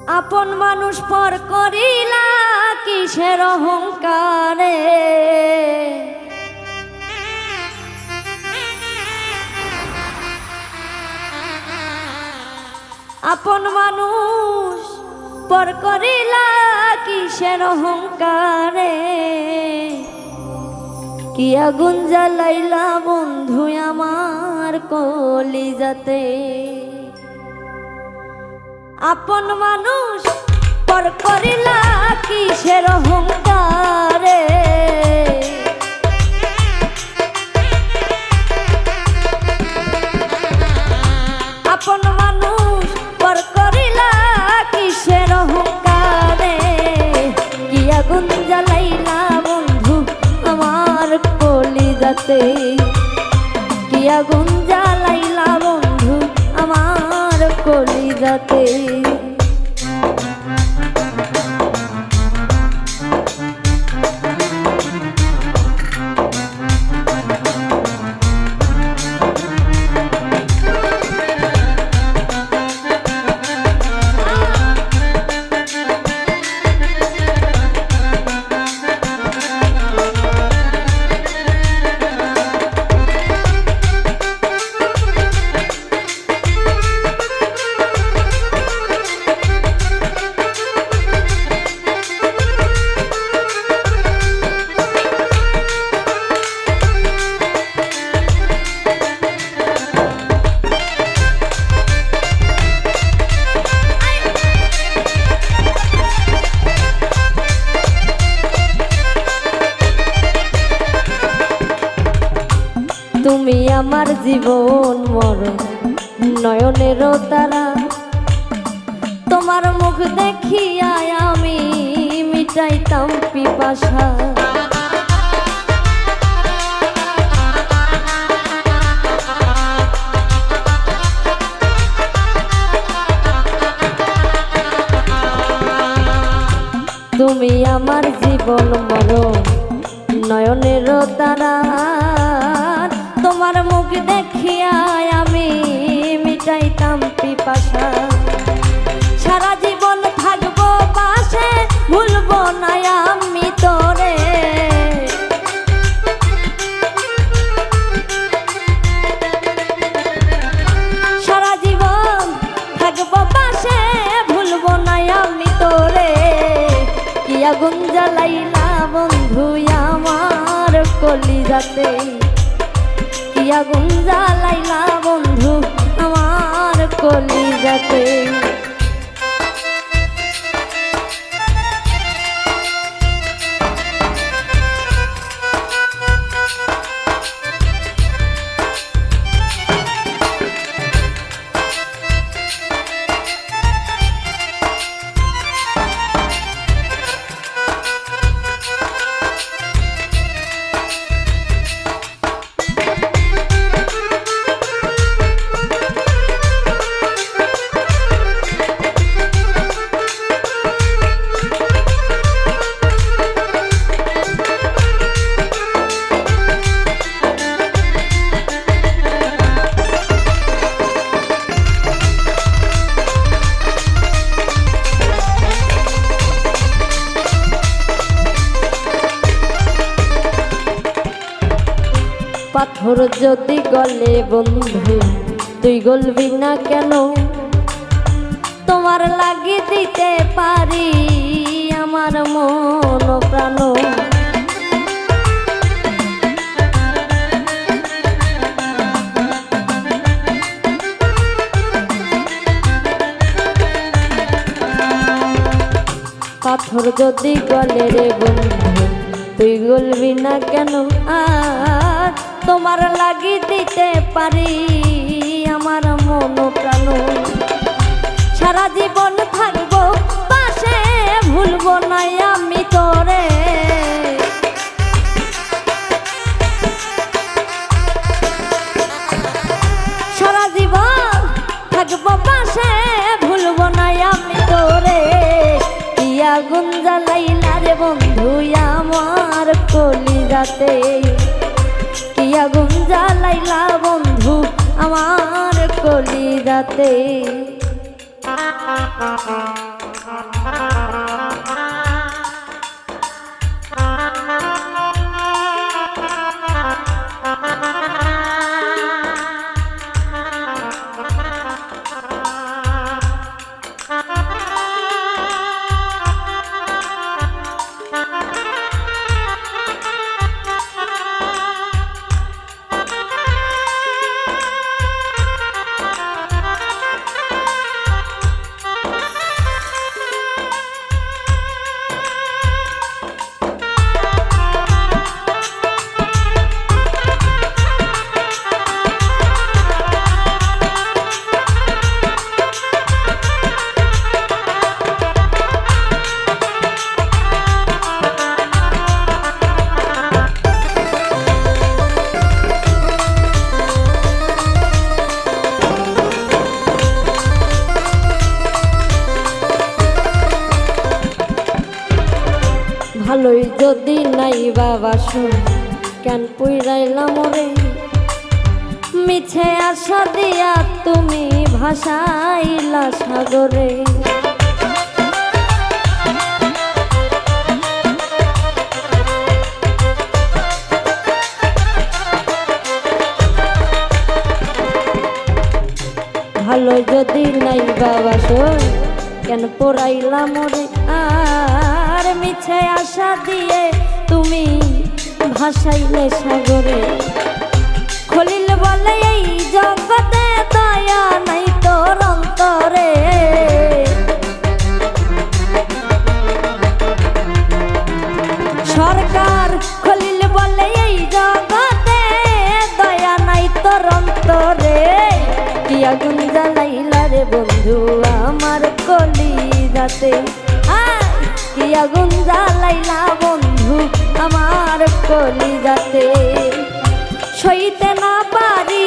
আপন মানুষ পর করিলা কিসের অহংকারে, আপন মানুষ পর করিলা কিসের অহংকারে, কি আগুন জ্বালাইলা বন্ধু আমার কলিজাতে। আপন মানুষ পর করিলা কিসের অহংকারে, আপন মানুষ পর করিলা কিসের অহংকারে, কি আগুন জ্বালাইলা বন্ধু আমার কলিজাতে, কি আগুন জ্বালাইলা বন্ধু আমার কলিজাতে। তুমি আমার জীবন মরণ নয়নের তারা, তোমার মুখ দেখিয়া আমি মিটাইতাম পিপাসা। তুমি আমার জীবন মরণ নয়নের তারা, তোমার মুখ দেখিয়া আমি মিটাইতাম পিপাসা। সারা জীবন থাকবো পাশে, ভুলবো না আমি তোরে, সারা জীবন থাকবো পাশে, ভুলবো না আমি তোরে, কি আগুন জ্বালাইলা বন্ধু আমার কলিজাতে, কি আগুন জ্বালাইলা বন্ধু আমার কলিজাতে। পাথর যদি গলে বন্ধু তুই গলবি না কেন, তোমার লাগি দিতে পারি আমার মন প্রাণ। পাথর যদি গলে রে বন্ধু তুই গলবি না কেন, আর তোমার লাগি দিতে পারি আমার মন প্রাণ। সারা জীবন থাকবো পাশে, ভুলবো না আমি তোরে, সারা জীবন থাকবো পাশে, ভুলবো না আমি তোরে, কি আগুন জ্বালাইলা রে বন্ধু আমার কলিজাতে, কি আগুন জ্বালাইলা বন্ধু আমার কলিজাতে। ভালোই যদি নাই বাবা শুন কেন পুইরাইলাম রে মিছে আশা দিয়া তুমি ভাসাইলা সাগরে ভালো যদি নাই বাবা শুন কেন পোড়াইলাম রে আর মিছে আশা দিয়ে তুমি ভাসাইলে সাগরে খলিল বলে এই জগতে দয়া নাই তোর অন্তরে সরকার খলিল বলে এই জগতে দয়া নাই তোর অন্তরে কি আগুন জ্বালাইলা রে বন্ধু আমার কলিজাতে কি আগুন জ্বালাইলা বন্ধু আমার কলিজাতে সইতে না পারি